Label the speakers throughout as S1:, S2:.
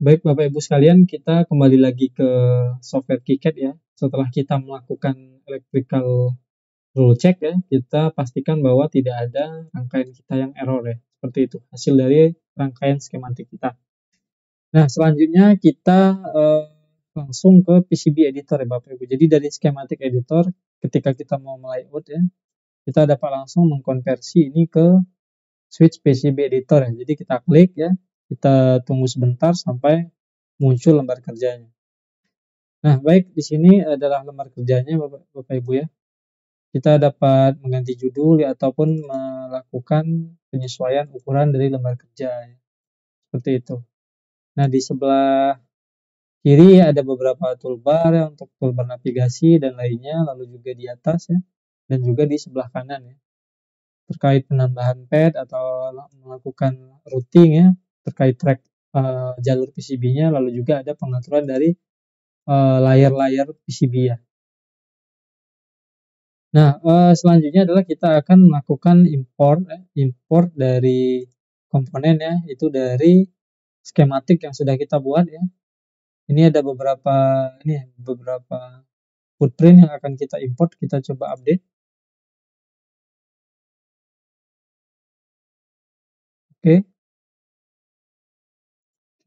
S1: Baik Bapak Ibu sekalian, kita kembali lagi ke software KiCad ya. Setelah kita melakukan electrical rule check ya, kita pastikan bahwa tidak ada rangkaian kita yang error ya. Seperti itu, hasil dari rangkaian skematik kita. Nah, selanjutnya kita langsung ke PCB editor ya Bapak Ibu. Jadi dari skematik editor, ketika kita mau layout ya, kita dapat langsung mengkonversi ini ke switch PCB editor ya. Jadi kita klik ya, kita tunggu sebentar sampai muncul lembar kerjanya. Nah, baik, di sini adalah lembar kerjanya Bapak Ibu ya. Kita dapat mengganti judul ya, ataupun melakukan penyesuaian ukuran dari lembar kerja ya. Seperti itu. Nah, di sebelah kiri ya, ada beberapa toolbar ya, untuk toolbar navigasi dan lainnya, lalu juga di atas ya, dan juga di sebelah kanan ya. Terkait penambahan pad atau melakukan routing ya, terkait track jalur PCB-nya, lalu juga ada pengaturan dari layar-layar PCB ya. Nah, selanjutnya adalah kita akan melakukan import dari komponen ya, itu dari skematik yang sudah kita buat ya. Ini ada beberapa footprint yang akan kita import. Kita coba update. Oke.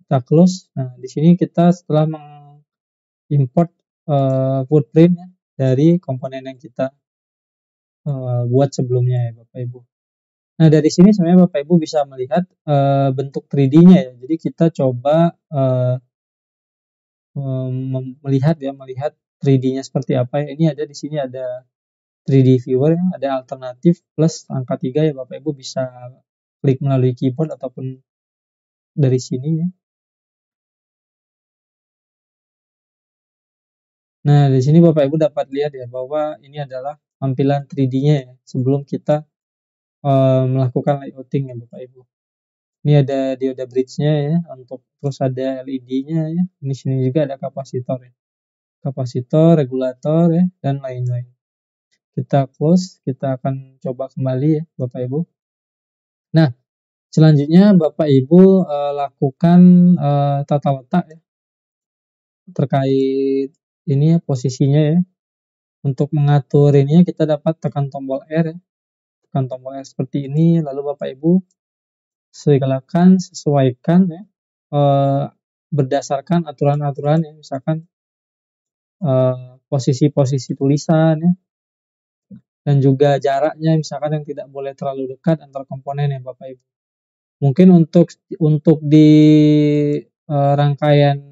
S1: Kita close. Nah, di sini kita setelah mengimport footprint ya, dari komponen yang kita buat sebelumnya ya Bapak Ibu. Nah, dari sini sebenarnya Bapak Ibu bisa melihat bentuk 3D-nya ya. Jadi kita coba melihat 3D-nya seperti apa ya. Ini ada di sini ada 3D viewer ya, ada alternatif plus angka 3 ya Bapak Ibu bisa klik melalui keyboard ataupun dari sini ya. Nah, di sini Bapak Ibu dapat lihat ya bahwa ini adalah tampilan 3D-nya ya sebelum kita melakukan layouting ya Bapak Ibu. Ini ada dioda bridge-nya ya, terus ada LED-nya ya. Di sini juga ada kapasitor ya. Kapasitor, regulator ya, dan lain-lain. Kita close, kita akan coba kembali ya Bapak Ibu. Nah, selanjutnya Bapak Ibu lakukan tata letak ya, terkait ini ya, posisinya ya. Untuk mengatur ini kita dapat tekan tombol R ya. Tekan tombol R seperti ini, lalu Bapak Ibu sesuaikan ya, berdasarkan aturan-aturan ya, misalkan posisi-posisi tulisan ya, dan juga jaraknya misalkan yang tidak boleh terlalu dekat antar komponen ya Bapak Ibu. Mungkin untuk di rangkaian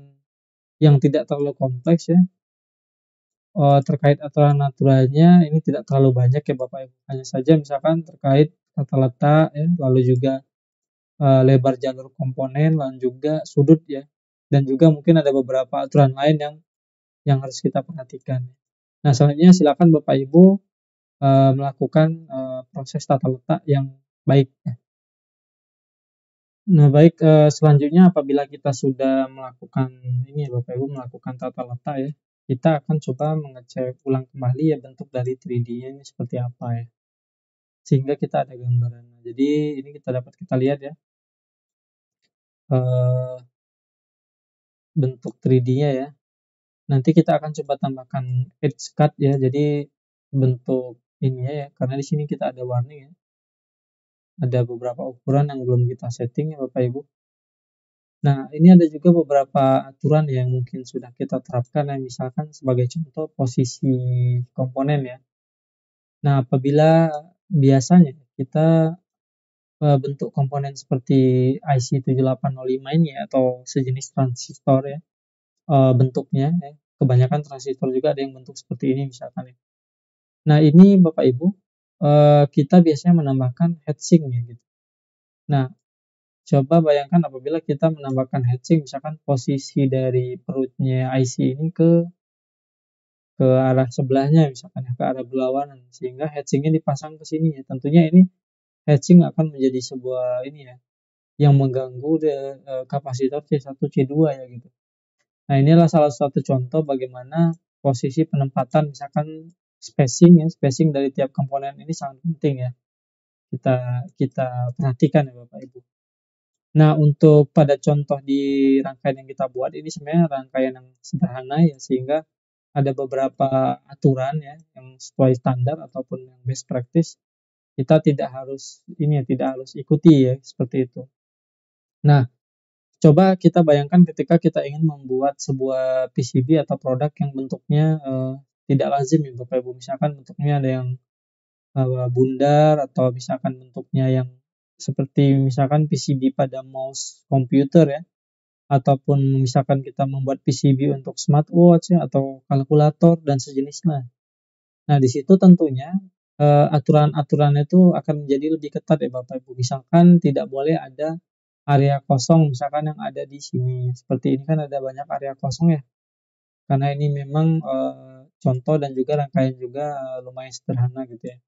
S1: yang tidak terlalu kompleks ya, terkait aturan-aturannya ini tidak terlalu banyak ya Bapak Ibu. Hanya saja misalkan terkait tata letak ya, lalu juga lebar jalur komponen, dan juga sudut ya, dan juga mungkin ada beberapa aturan lain yang harus kita perhatikan. Nah, selanjutnya silakan Bapak Ibu melakukan proses tata letak yang baik ya. Nah, baik, selanjutnya apabila kita sudah melakukan ini ya Bapak Ibu, melakukan tata letak ya, kita akan coba mengecek ulang kembali ya bentuk dari 3D-nya ini seperti apa ya, sehingga kita ada gambaran. Jadi ini kita lihat ya bentuk 3D-nya ya. Nanti kita akan coba tambahkan edge cut ya, jadi bentuk ini ya, karena di sini kita ada warning ya. Ada beberapa ukuran yang belum kita setting ya Bapak Ibu. Nah, ini ada juga beberapa aturan yang mungkin sudah kita terapkan ya, misalkan sebagai contoh posisi komponen ya. Nah, apabila biasanya kita bentuk komponen seperti IC 7805 ini ya, atau sejenis transistor ya, bentuknya ya, kebanyakan transistor juga ada yang bentuk seperti ini misalkan ya. Nah, ini Bapak Ibu kita biasanya menambahkan heatsink ya gitu. Nah, coba bayangkan apabila kita menambahkan heatsink, misalkan posisi dari perutnya IC ini ke arah sebelahnya, misalkan ya, ke arah berlawanan, sehingga heatsinknya dipasang ke sini ya. Tentunya ini heatsink akan menjadi sebuah ini ya, yang mengganggu kapasitor C1 C2 ya gitu. Nah, inilah salah satu contoh bagaimana posisi penempatan, misalkan spacing dari tiap komponen ini sangat penting ya. Kita perhatikan ya Bapak Ibu. Nah, untuk pada contoh di rangkaian yang kita buat ini sebenarnya rangkaian yang sederhana ya, sehingga ada beberapa aturan ya yang sesuai standar ataupun yang best practice. Kita tidak harus ini ya, tidak harus ikuti ya seperti itu. Nah, coba kita bayangkan ketika kita ingin membuat sebuah PCB atau produk yang bentuknya tidak lazim ya Bapak Ibu. Misalkan bentuknya ada yang bundar atau misalkan bentuknya yang seperti misalkan PCB pada mouse komputer ya, ataupun misalkan kita membuat PCB untuk smartwatch ya, atau kalkulator dan sejenisnya. Nah, di situ tentunya aturan-aturan itu akan menjadi lebih ketat ya Bapak Ibu. Misalkan tidak boleh ada area kosong misalkan yang ada di sini. Seperti ini kan ada banyak area kosong ya. Karena ini memang contoh dan juga rangkaian juga lumayan sederhana gitu ya.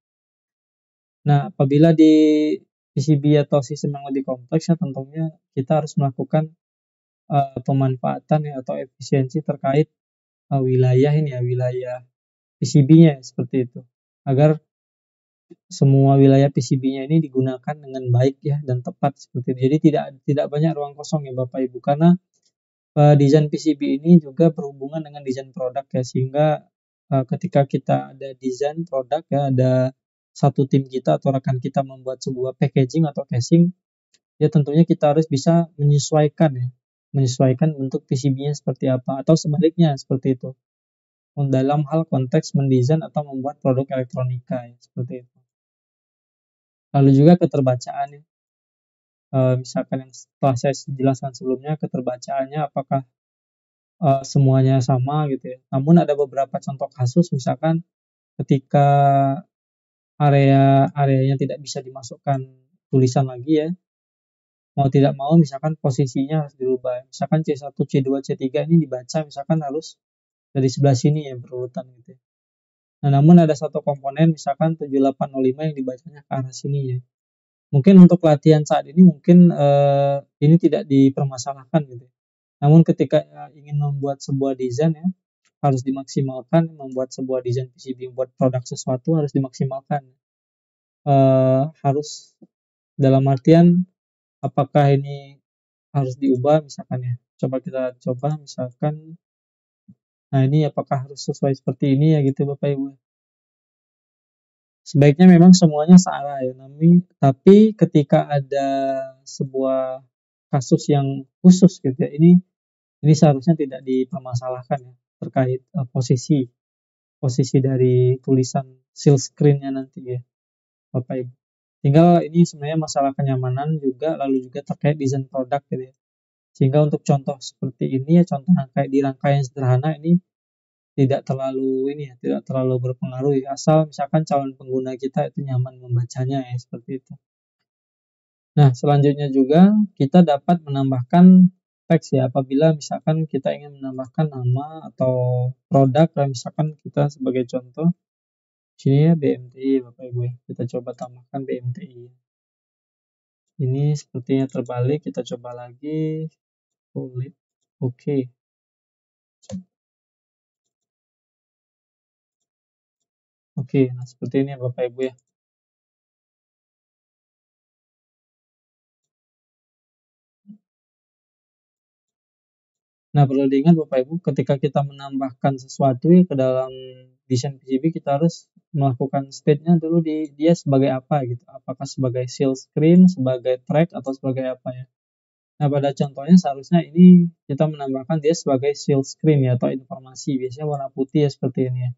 S1: Nah, apabila di PCB atau sistem yang lebih kompleks ya tentunya kita harus melakukan pemanfaatan ya, atau efisiensi terkait wilayah ini ya, wilayah PCB-nya seperti itu. Agar semua wilayah PCB-nya ini digunakan dengan baik ya dan tepat seperti itu. Jadi tidak banyak ruang kosong ya Bapak Ibu, karena desain PCB ini juga berhubungan dengan desain produk ya, sehingga ketika kita ada desain produk ya, ada satu tim kita atau rekan kita membuat sebuah packaging atau casing, ya tentunya kita harus bisa menyesuaikan ya, menyesuaikan bentuk PCB-nya seperti apa atau sebaliknya seperti itu. Dalam hal konteks mendesain atau membuat produk elektronika ya, seperti itu. Lalu juga keterbacaan ya. Misalkan yang setelah saya jelaskan sebelumnya, keterbacaannya apakah semuanya sama gitu ya. Namun ada beberapa contoh kasus misalkan ketika areanya tidak bisa dimasukkan tulisan lagi ya, mau tidak mau misalkan posisinya harus dirubah. Misalkan C1, C2, C3 ini dibaca misalkan harus dari sebelah sini ya berurutan gitu ya. Nah, namun ada satu komponen misalkan 7805 yang dibacanya ke arah sini ya. Mungkin untuk latihan saat ini mungkin ini tidak dipermasalahkan gitu ya. Namun ketika ingin membuat sebuah desain ya, harus dimaksimalkan, membuat sebuah desain PCB, buat produk sesuatu harus dimaksimalkan. Harus dalam artian apakah ini harus diubah misalkan ya. Coba kita coba misalkan, nah ini apakah harus sesuai seperti ini ya gitu Bapak Ibu. Sebaiknya memang semuanya searah ya, tapi ketika ada sebuah kasus yang khusus gitu ya, ini seharusnya tidak dipermasalahkan ya terkait posisi dari tulisan seal screen-nya nanti ya Bapak Ibu. Tinggal ini sebenarnya masalah kenyamanan juga, lalu juga terkait desain produk gitu ya. Sehingga untuk contoh seperti ini ya, contoh di rangkaian sederhana ini tidak terlalu ini ya, tidak terlalu berpengaruh ya. Asal misalkan calon pengguna kita itu nyaman membacanya ya, seperti itu. Nah, selanjutnya juga kita dapat menambahkan teks ya apabila misalkan kita ingin menambahkan nama atau produk, misalkan kita sebagai contoh sini ya BMTI Bapak Ibu ya. Kita coba tambahkan BMTI. Ini sepertinya terbalik, kita coba lagi. Oke. Okay. Oke, nah seperti ini ya Bapak Ibu ya. Nah, perlu diingat Bapak Ibu, ketika kita menambahkan sesuatu ke dalam desain PCB, kita harus melakukan state-nya dulu di dia sebagai apa gitu. Apakah sebagai seal screen, sebagai track, atau sebagai apa ya. Nah, pada contohnya seharusnya ini kita menambahkan dia sebagai seal screen ya, atau informasi. Biasanya warna putih ya seperti ini ya.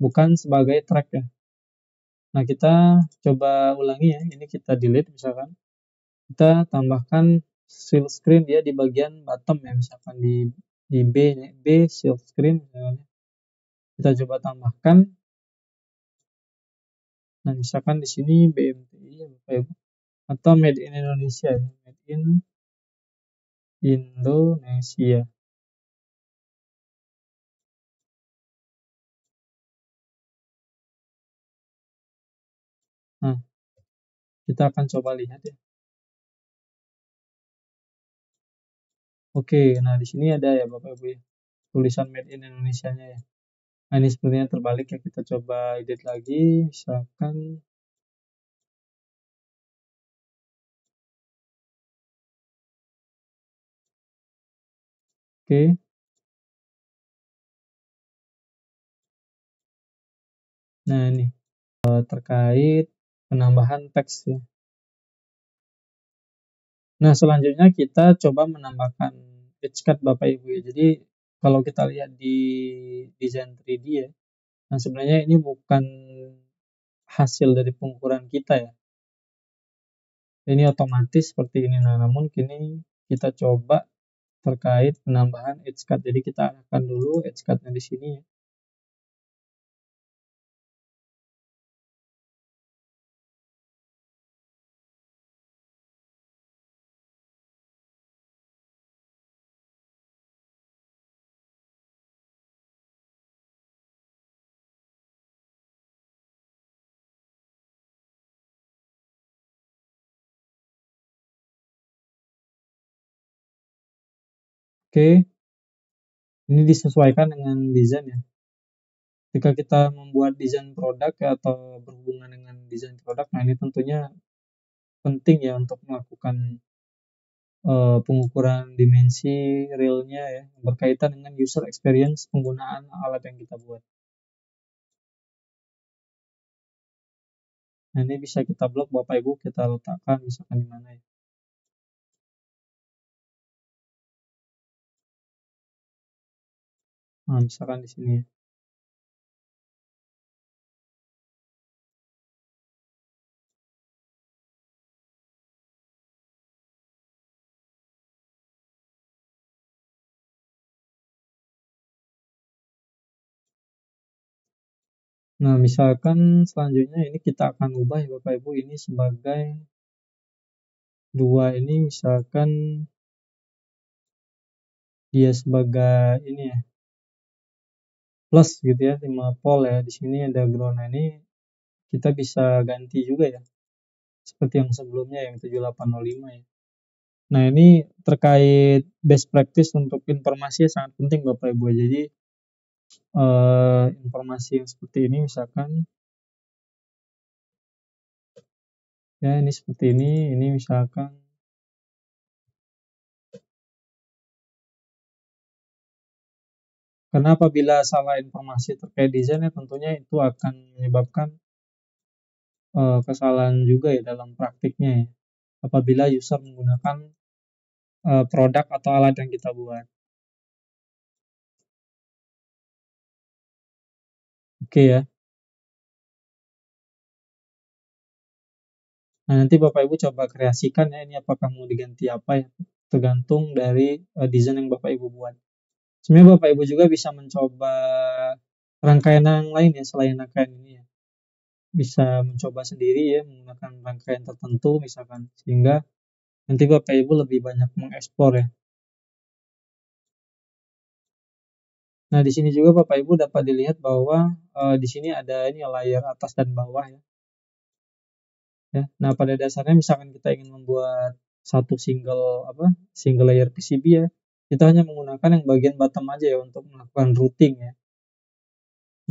S1: Bukan sebagai track ya. Nah, kita coba ulangi ya. Ini kita delete misalkan. Kita tambahkan seal screen dia di bagian bottom ya, misalkan di B seal screen misalkan. Kita coba tambahkan. Nah, misalkan di sini BMTI ya Bapak Ibu, atau Made in Indonesia ya, Made in Indonesia. Nah, kita akan coba lihat ya. Oke, nah di sini ada ya Bapak Ibu ya, tulisan Made in Indonesia-nya ya. Nah, ini sepertinya terbalik ya, kita coba edit lagi, misalkan Oke. Nah, ini terkait penambahan teks ya. Nah, selanjutnya kita coba menambahkan edge cut Bapak Ibu ya. Jadi kalau kita lihat di desain 3D ya, nah sebenarnya ini bukan hasil dari pengukuran kita ya. Ini otomatis seperti ini. Nah, namun kini kita coba terkait penambahan edge cut. Jadi kita arahkan dulu edge cut-nya di sini ya. Oke, ini disesuaikan dengan desain ya. Ketika kita membuat desain produk ya, atau berhubungan dengan desain produk, nah ini tentunya penting ya untuk melakukan pengukuran dimensi realnya ya, berkaitan dengan user experience penggunaan alat yang kita buat. Nah, ini bisa kita blok Bapak Ibu, kita letakkan misalkan di mana ya. Nah, misalkan di sini ya. Nah, misalkan selanjutnya ini kita akan ubah ya Bapak Ibu, ini sebagai 2 ini misalkan dia sebagai ini ya, plus gitu ya, 5 pole ya. Di sini ada ground. Nah, ini kita bisa ganti juga ya. Seperti yang sebelumnya yang 7805 ya. Nah, ini terkait best practice untuk informasi sangat penting Bapak Ibu. Jadi informasi yang seperti ini misalkan ya, ini seperti ini misalkan. Karena apabila salah informasi terkait desain ya tentunya itu akan menyebabkan kesalahan juga ya dalam praktiknya ya. Apabila user menggunakan produk atau alat yang kita buat. Oke ya. Nah, nanti Bapak Ibu coba kreasikan ya, ini apakah mau diganti apa ya, tergantung dari desain yang Bapak Ibu buat. Sebenarnya Bapak Ibu juga bisa mencoba rangkaian yang lain ya selain rangkaian ini ya. Bisa mencoba sendiri ya menggunakan rangkaian tertentu misalkan, sehingga nanti Bapak Ibu lebih banyak mengeksplor ya. Nah, di sini juga Bapak Ibu dapat dilihat bahwa di sini ada ini layer atas dan bawah ya. Nah, pada dasarnya misalkan kita ingin membuat satu single layer PCB ya, kita hanya menggunakan yang bagian bottom aja ya untuk melakukan routing ya.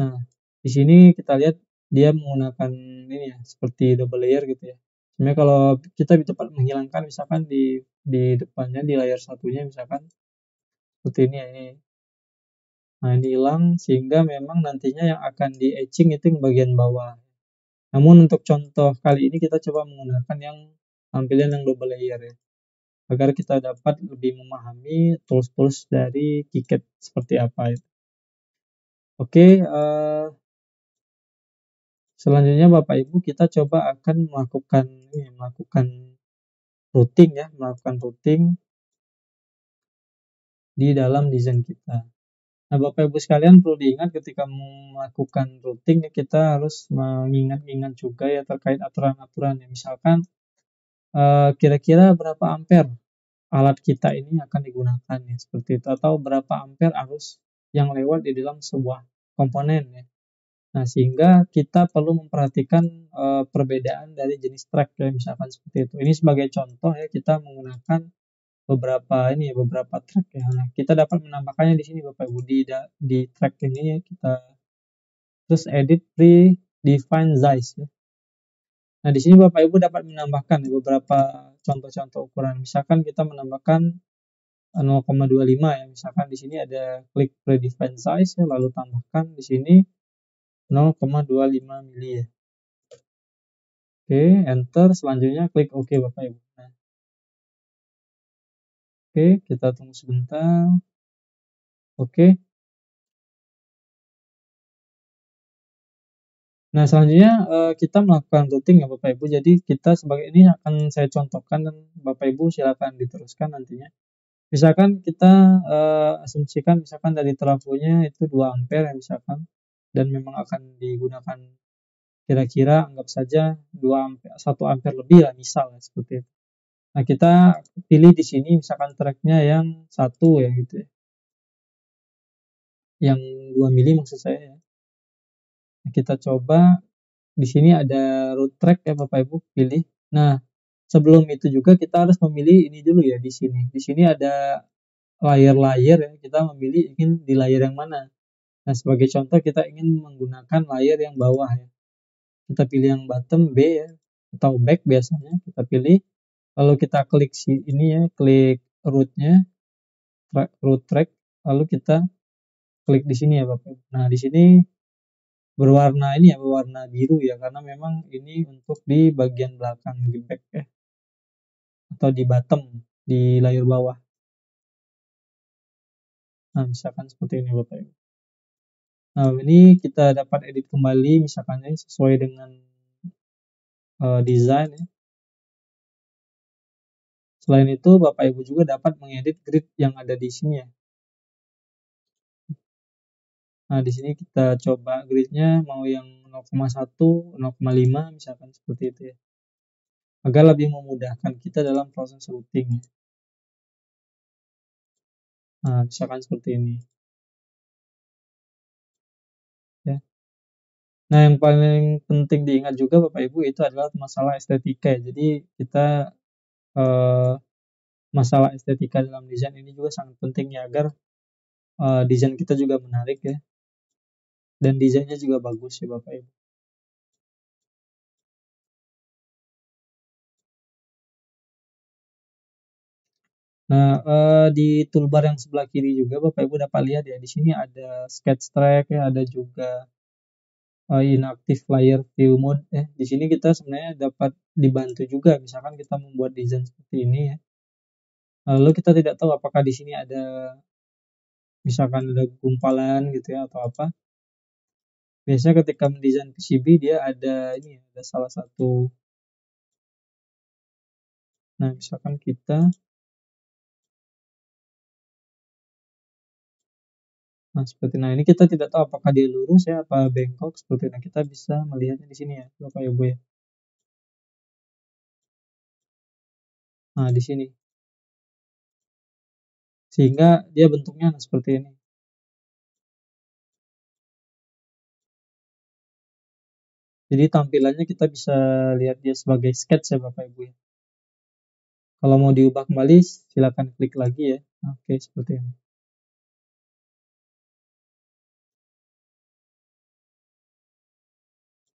S1: Nah, di sini kita lihat dia menggunakan ini ya, seperti double layer gitu ya. Sebenarnya kalau kita cepat menghilangkan misalkan di depannya di layar satunya misalkan seperti ini ya ini. Nah, ini hilang sehingga memang nantinya yang akan di etching itu yang bagian bawah. Namun untuk contoh kali ini kita coba menggunakan yang tampilan yang double layer ya, agar kita dapat lebih memahami tools-tools dari KiCad seperti apa itu. Oke, selanjutnya Bapak Ibu kita coba akan melakukan routing ya, melakukan routing di dalam desain kita. Nah, Bapak Ibu sekalian perlu diingat ketika melakukan routing ya, kita harus mengingat-ingat juga ya terkait aturan-aturan ya. Misalkan kira-kira berapa ampere alat kita ini akan digunakan ya, seperti itu, atau berapa ampere arus yang lewat di dalam sebuah komponen ya. Nah, sehingga kita perlu memperhatikan perbedaan dari jenis track ya, misalkan seperti itu. Ini sebagai contoh ya, kita menggunakan beberapa track ya. Nah, kita dapat menambahkannya di sini Bapak Ibu di track ini ya, kita terus edit pre-define size ya. Nah, di sini Bapak Ibu dapat menambahkan ya, beberapa contoh-contoh ukuran. Misalkan kita menambahkan 0,25 ya. Misalkan di sini ada klik predefined size ya, lalu tambahkan di sini 0,25 mili ya. Oke, enter. Selanjutnya klik OK Bapak Ibu. Nah, oke, kita tunggu sebentar. Oke. Nah, selanjutnya kita melakukan routing ya Bapak Ibu. Jadi kita sebagai ini akan saya contohkan dan Bapak Ibu silakan diteruskan nantinya. Misalkan kita asumsikan misalkan dari trafonya itu 2 ampere ya misalkan, dan memang akan digunakan kira-kira anggap saja 2 ampere, 1 ampere lebih lah misal ya, seperti itu. Nah, kita pilih di sini misalkan tracknya yang 1 ya gitu ya. Yang 2 mili maksud saya ya. Nah, kita coba di sini ada root track ya Bapak Ibu, pilih. Nah, sebelum itu juga kita harus memilih ini dulu ya di sini. Di sini ada layer-layer ya, kita memilih ingin di layer yang mana. Nah, sebagai contoh kita ingin menggunakan layer yang bawah ya. Kita pilih yang bottom B ya, atau back biasanya kita pilih. Lalu kita klik ini ya, klik rootnya, root track, lalu kita klik di sini ya Bapak. Nah, di sini berwarna ini ya, berwarna biru ya, karena memang ini untuk di bagian belakang, di back ya, atau di bottom, di layer bawah. Nah, misalkan seperti ini Bapak Ibu. Nah, ini kita dapat edit kembali misalkan ya, sesuai dengan desain ya. Selain itu, Bapak Ibu juga dapat mengedit grid yang ada di sini ya. Nah, di sini kita coba gridnya mau yang 0,1, 0,5 misalkan seperti itu ya. Agar lebih memudahkan kita dalam proses routing ya. Nah, misalkan seperti ini. Ya. Nah, yang paling penting diingat juga Bapak Ibu itu adalah masalah estetika ya. Jadi kita masalah estetika dalam desain ini juga sangat penting ya, agar desain kita juga menarik ya. Dan desainnya juga bagus ya Bapak Ibu. Nah, di toolbar yang sebelah kiri juga Bapak Ibu dapat lihat ya, di sini ada sketch track ya, ada juga inactive layer view mode ya. Di sini kita sebenarnya dapat dibantu juga misalkan kita membuat desain seperti ini ya. Lalu kita tidak tahu apakah di sini ada misalkan ada gumpalan gitu ya atau apa. Biasanya ketika mendesain PCB dia ada ini ya, ada salah satu. Nah, misalkan kita seperti ini kita tidak tahu apakah dia lurus ya apa bengkok seperti itu. Nah, kita bisa melihatnya di sini ya Bapak Ibu ya. Nah, di sini. Sehingga dia bentuknya seperti ini. Jadi tampilannya kita bisa lihat dia sebagai sketch ya Bapak Ibu ya. Kalau mau diubah kembali silakan klik lagi ya. Oke, seperti ini.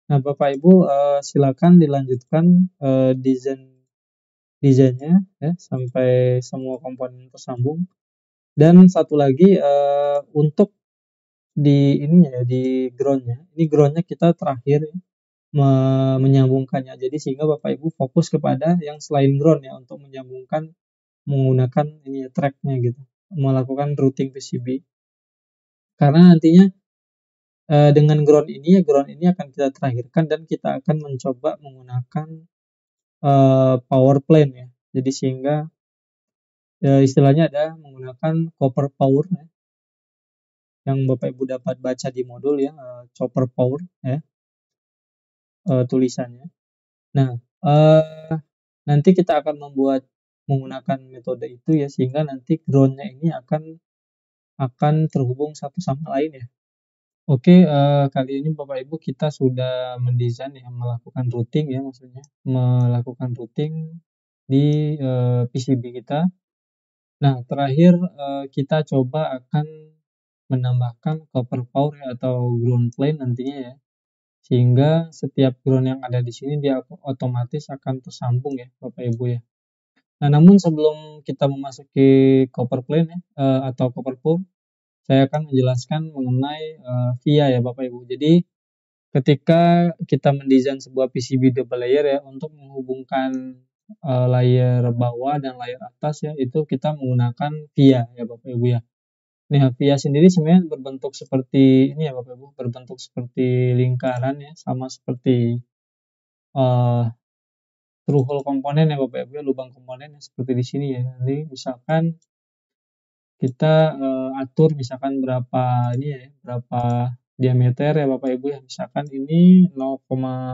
S1: Nah, Bapak Ibu silakan dilanjutkan desainnya ya sampai semua komponen tersambung. Dan satu lagi untuk di ininya ya, di groundnya. Ini groundnya kita terakhir ya, menyambungkannya. Jadi sehingga Bapak Ibu fokus kepada yang selain ground ya untuk menyambungkan menggunakan ini ya, tracknya gitu, melakukan routing PCB. Karena nantinya dengan ground ini akan kita terakhirkan dan kita akan mencoba menggunakan power plane ya. Jadi sehingga istilahnya ada menggunakan copper power ya, yang Bapak Ibu dapat baca di modul ya, copper power ya tulisannya. Nah, nanti kita akan membuat menggunakan metode itu ya, sehingga nanti groundnya ini akan terhubung satu sama lain ya. Oke, kali ini Bapak Ibu kita sudah mendesain ya, melakukan routing ya, maksudnya melakukan routing di PCB kita. Nah, terakhir kita coba akan menambahkan copper power ya, atau ground plane nantinya ya, sehingga setiap ground yang ada di sini dia otomatis akan tersambung ya Bapak Ibu ya. Nah, namun sebelum kita memasuki copper plane ya, atau copper pole, saya akan menjelaskan mengenai via ya Bapak Ibu. Jadi ketika kita mendesain sebuah PCB double layer ya untuk menghubungkan layer bawah dan layer atas ya, itu kita menggunakan via ya Bapak Ibu ya. Nah, via sendiri sebenarnya berbentuk seperti ini ya Bapak Ibu, berbentuk seperti lingkaran ya, sama seperti uh, through hole komponen ya Bapak Ibu ya, lubang komponen ya, seperti di sini ya. Jadi misalkan kita atur misalkan berapa ini ya, berapa diameter ya Bapak Ibu ya. Misalkan ini 0,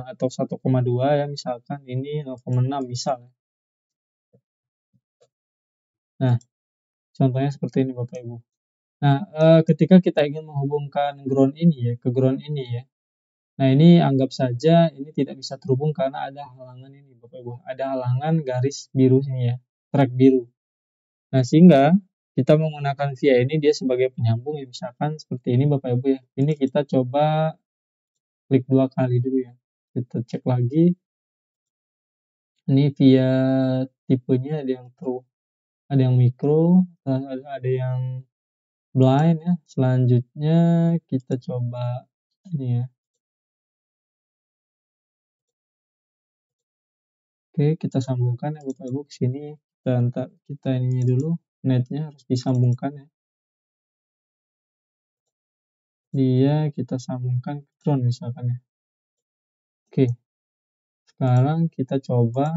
S1: atau 1,2 ya, misalkan ini 0,6 misal. Nah, contohnya seperti ini Bapak Ibu. Nah, ketika kita ingin menghubungkan ground ini ya ke ground ini ya. Nah, ini anggap saja ini tidak bisa terhubung karena ada halangan ini Bapak Ibu. Ada halangan garis biru sini ya, trek biru. Nah, sehingga kita menggunakan via ini dia sebagai penyambung ya, misalkan seperti ini Bapak Ibu ya. Ini kita coba klik 2 kali dulu ya. Kita cek lagi. Ini via tipenya ada yang true, ada yang micro, ada yang blind ya. Selanjutnya kita coba ini ya. Oke, kita sambungkan ya Bapak Ibu ke sini. Kita ininya dulu, netnya harus disambungkan ya. Dia kita sambungkan ke ground misalkan ya. Oke, sekarang kita coba.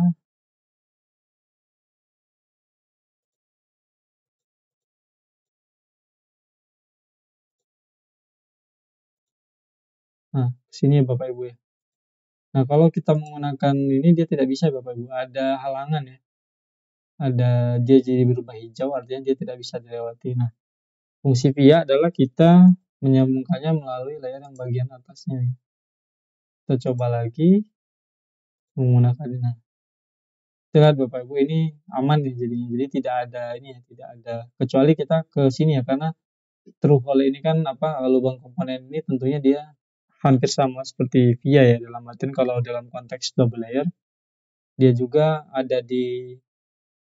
S1: Nah, sini ya Bapak Ibu ya. Nah, kalau kita menggunakan ini dia tidak bisa Bapak Ibu, ada halangan ya. Dia jadi berubah hijau, artinya dia tidak bisa dilewati. Nah, fungsi via adalah kita menyambungkannya melalui layer yang bagian atasnya. Kita coba lagi menggunakan ini. Nah, lihat Bapak Ibu ini aman ya jadinya. Jadi tidak ada ini ya, tidak ada, kecuali kita ke sini ya, karena through hole ini kan lubang komponen ini tentunya dia hampir sama seperti via ya, dalam artian kalau dalam konteks double layer dia juga ada di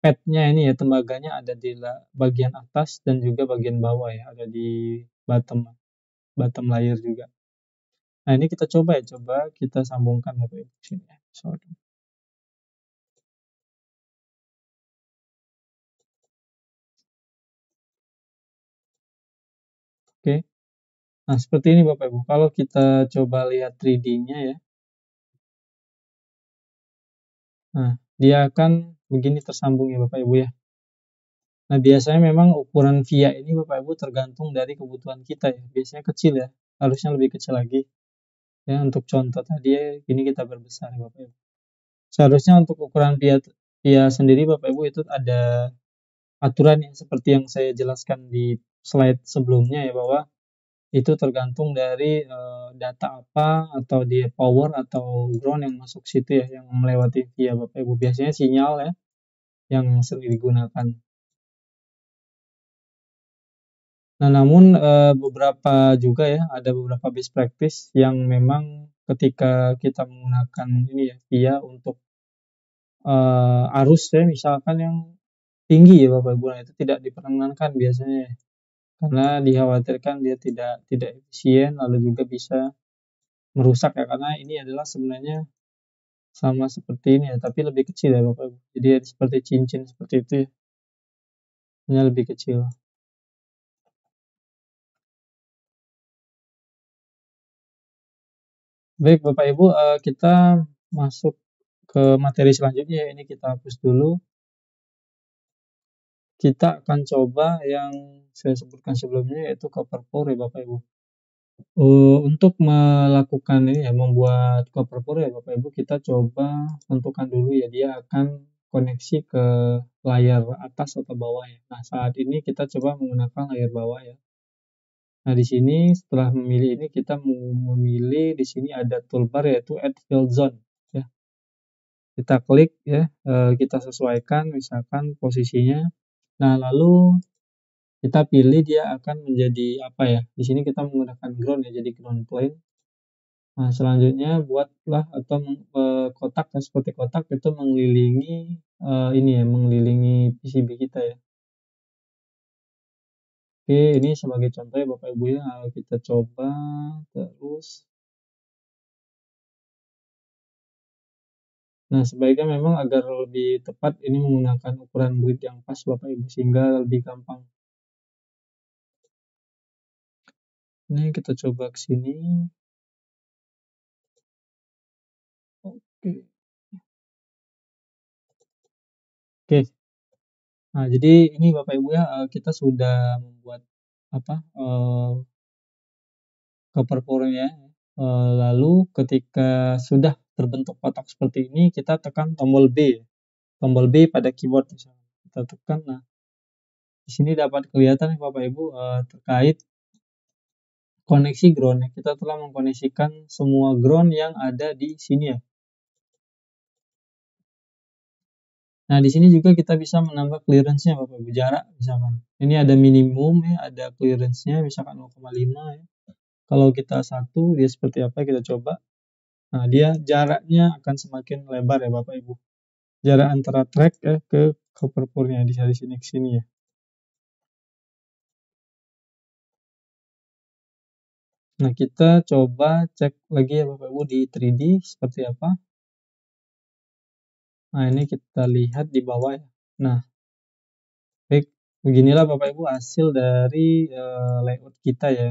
S1: padnya ini ya, tembaganya ada di bagian atas dan juga bagian bawah ya, ada di bottom bottom layer juga. Nah, ini kita coba ya, coba kita sambungkan Bapak Ibu sini ya. Sorry. Oke. Nah, seperti ini Bapak Ibu. Kalau kita coba lihat 3D-nya ya. Nah, dia akan begini tersambung ya Bapak Ibu ya. Nah, biasanya memang ukuran via ini Bapak Ibu tergantung dari kebutuhan kita ya. Biasanya kecil ya, harusnya lebih kecil lagi. Ya, untuk contoh tadi ya, ini kita perbesar ya Bapak Ibu. Seharusnya untuk ukuran via sendiri Bapak Ibu itu ada aturan yang seperti yang saya jelaskan di slide sebelumnya ya, bahwa itu tergantung dari data apa, atau di power atau ground yang masuk situ ya, yang melewati via Bapak Ibu. Biasanya sinyal ya yang sering digunakan. Nah, namun beberapa juga ya, ada beberapa best practice yang memang ketika kita menggunakan ini ya, via untuk arus ya, misalkan yang tinggi ya Bapak Ibu, nah itu tidak diperkenankan biasanya ya. Karena dikhawatirkan dia tidak efisien, lalu juga bisa merusak ya, karena ini adalah sebenarnya sama seperti ini ya, tapi lebih kecil ya Bapak Ibu. Jadi seperti cincin seperti itu ya, hanya lebih kecil. Baik Bapak Ibu, kita masuk ke materi selanjutnya ya. Ini kita hapus dulu. Kita akan coba yang saya sebutkan sebelumnya, yaitu copper core ya Bapak Ibu. Untuk melakukan ini ya, membuat copper core ya Bapak Ibu, kita coba tentukan dulu ya, dia akan koneksi ke layar atas atau bawah ya. Nah, saat ini kita coba menggunakan layar bawah ya. Nah, di sini setelah memilih ini, kita memilih di sini ada toolbar yaitu add field zone ya. Kita klik ya, kita sesuaikan misalkan posisinya. Nah, lalu kita pilih dia akan menjadi apa ya. Di sini kita menggunakan ground ya, jadi ground plane. Nah, selanjutnya buatlah atau kotak seperti kotak itu mengelilingi ini ya, mengelilingi PCB kita ya. Oke, ini sebagai contoh ya Bapak Ibu ya, kita coba terus. Nah, sebaiknya memang agar lebih tepat ini menggunakan ukuran grid yang pas Bapak Ibu sehingga lebih gampang. Ini kita coba ke sini. Oke. Oke. Nah, jadi ini Bapak Ibu ya, kita sudah membuat apa? Cover pour-nya. Lalu ketika sudah terbentuk kotak seperti ini, kita tekan tombol B. Tombol B pada keyboard misalnya. Kita tekan. Nah, di sini dapat kelihatan Bapak Ibu terkait koneksi ground. Kita telah mengkoneksikan semua ground yang ada di sini ya. Nah, di sini juga kita bisa menambah clearance-nya Bapak Ibu, jarak misalkan. Ini ada minimum ya, ada clearance-nya misalkan 0,5 ya. Kalau kita 1, dia seperti apa kita coba. Nah, dia jaraknya akan semakin lebar ya Bapak Ibu. Jarak antara track ke cover pour-nya di sini ke sini ya. Nah, kita coba cek lagi ya Bapak Ibu di 3D seperti apa. Nah, ini kita lihat di bawah ya. Nah, baik, beginilah Bapak Ibu hasil dari layout kita ya.